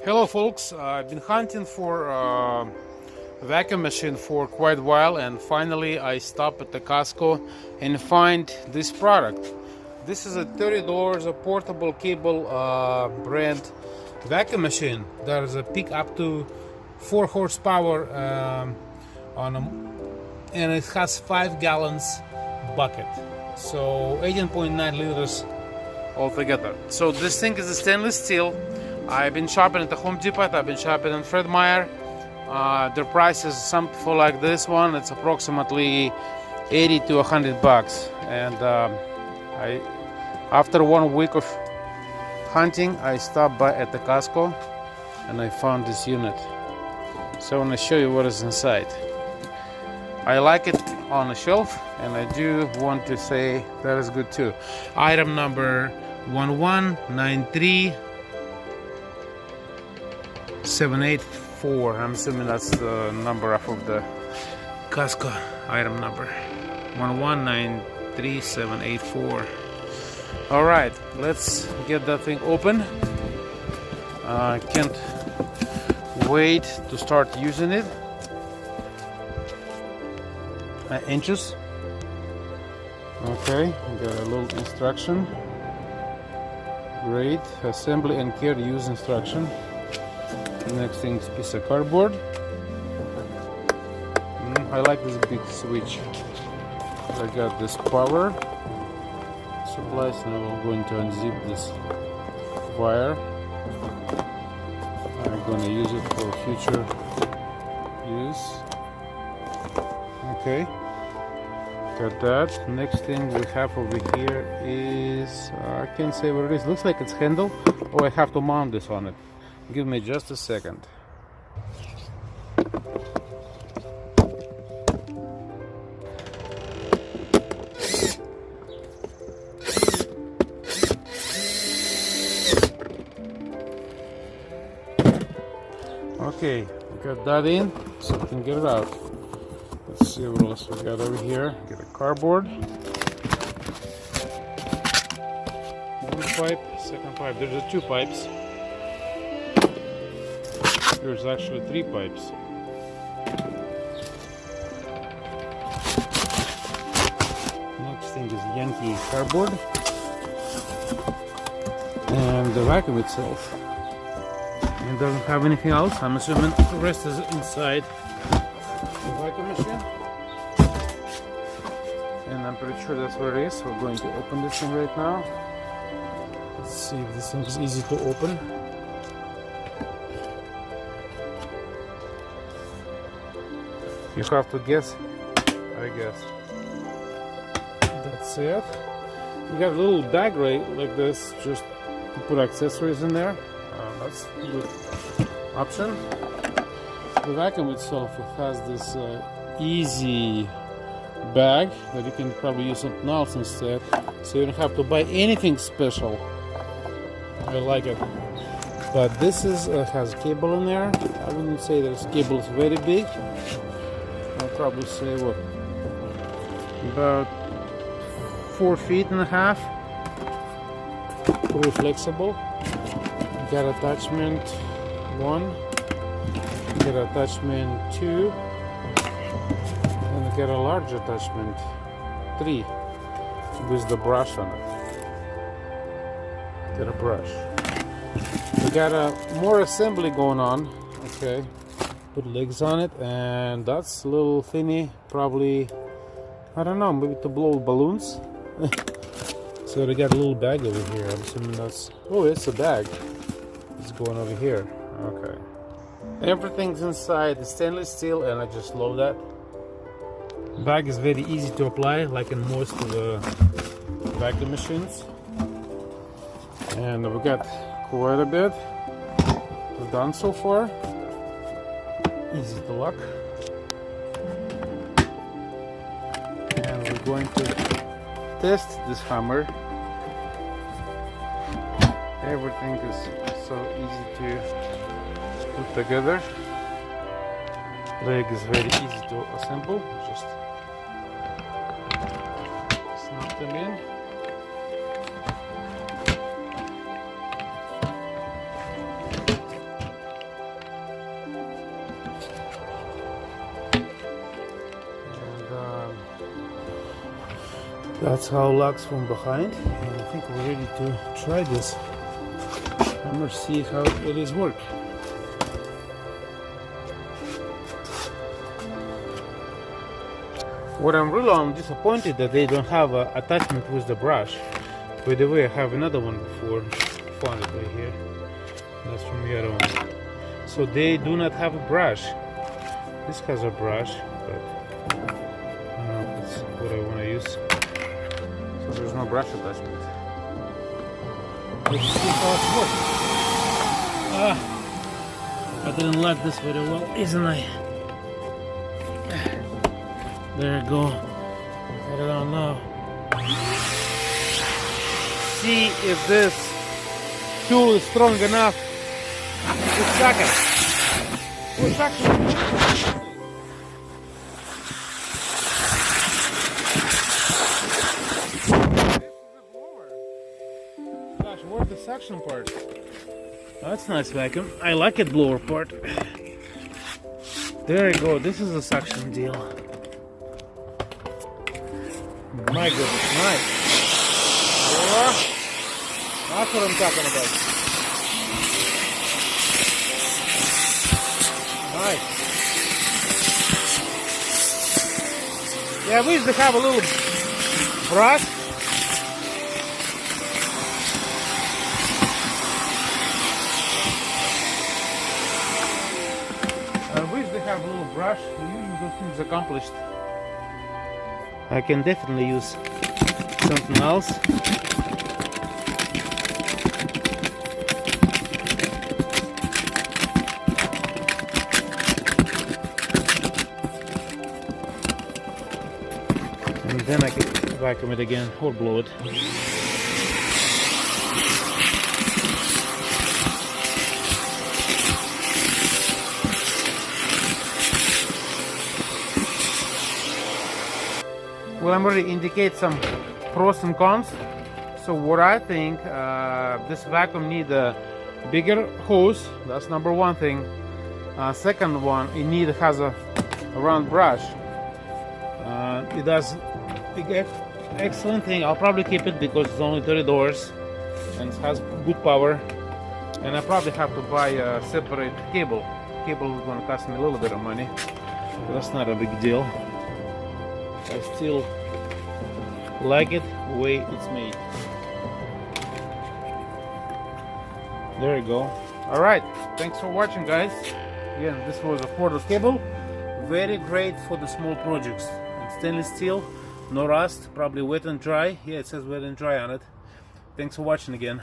Hello folks, I've been hunting for a vacuum machine for quite a while, and finally I stopped at the Costco and find this product. This is a $30 a portable cable brand vacuum machine that is a peak up to 4 horsepower and it has 5 gallons bucket, so 18.9 liters altogether. So this thing is a stainless steel. I've been shopping at the Home Depot, I've been shopping at Fred Meyer. Their price is something for like this one, it's approximately 80 to 100 bucks. And after 1 week of hunting, I stopped by at the Costco and I found this unit. So I want to show you what is inside. I like it on the shelf, and I do want to say that is good too. Item number 1193784. I'm assuming that's the number of the Costco item number 1193784. All right, let's get that thing open. I can't wait to start using it. Inches. Okay, got a little instruction. Great. Assembly and care use instruction. The next thing is a piece of cardboard. I like this big switch. I got this power supplies. Now I'm going to unzip this wire. I'm going to use it for future use. Okay, got that. Next thing we have over here is, I can't say what it is. Looks like it's handle. Oh, I have to mount this on it. Give me just a second. Okay, got that in, so we can get it out. Let's see what else we got over here. Get a cardboard. One pipe, second pipe. There's 2 pipes. There's actually 3 pipes. Next thing is Yankee cardboard. And the vacuum itself. It doesn't have anything else. I'm assuming the rest is inside the vacuum machine. And I'm pretty sure that's what it is. We're going to open this thing right now. Let's see if this thing is easy to open. You have to guess, I guess. That's it. We got a little bag right like this, just to put accessories in there. That's a good option. The vacuum itself, it has this easy bag that you can probably use something else instead, so you don't have to buy anything special. I like it. But this is has cable in there. I wouldn't say this cable is very big. I'll probably say what, about 4.5 feet. Pretty flexible. Got attachment 1, got attachment 2, and got a large attachment 3 with the brush on it. Got a brush. We got more assembly going on. Okay, put legs on it, and that's a little thinny, probably, I don't know, maybe to blow balloons. So they got a little bag over here. I'm assuming that's, oh, it's a bag. It's going over here. Okay. Everything's inside the stainless steel, and I just love that. Bag is very easy to apply, like in most of the vacuum machines. And we got quite a bit done so far. Easy to lock. And we're going to test this hammer. Everything is so easy to put together. Leg is very easy to assemble. Just snap them in. That's how it looks from behind, and I think we're ready to try this. I'm gonna see how it is work. What I'm disappointed that they don't have an attachment with the brush. By the way, I have another one before. Found it right here. That's from the other one. So they do not have a brush. This has a brush, but I don't know if it's what I want to use. So there's no brush attachment. Let's see how it works. I didn't like this very well, isn't I? There you go. Put it on now. See if this tool is strong enough to suck it. We're sucking. Gosh, where's the suction part? That's nice vacuum. I like it blower part. There you go. This is a suction deal. My goodness, nice. That's what I'm talking about. Nice. Yeah, we used to have a little brush. We used to have a little brush. Usually those things accomplished. I can definitely use something else. And then I can vacuum it again or blow it. Well, I'm going to indicate some pros and cons. So what I think, this vacuum needs a bigger hose. That's number one thing. Second one, it has a round brush. It does excellent thing. I'll probably keep it because it's only $30 and it has good power. And I probably have to buy a separate cable. Cable is going to cost me a little bit of money, but that's not a big deal. I still like it the way it's made. There you go. Alright, thanks for watching, guys. Again, this was a quarter cable. Very great for the small projects. And stainless steel, no rust, probably wet and dry. Yeah, it says wet and dry on it. Thanks for watching again.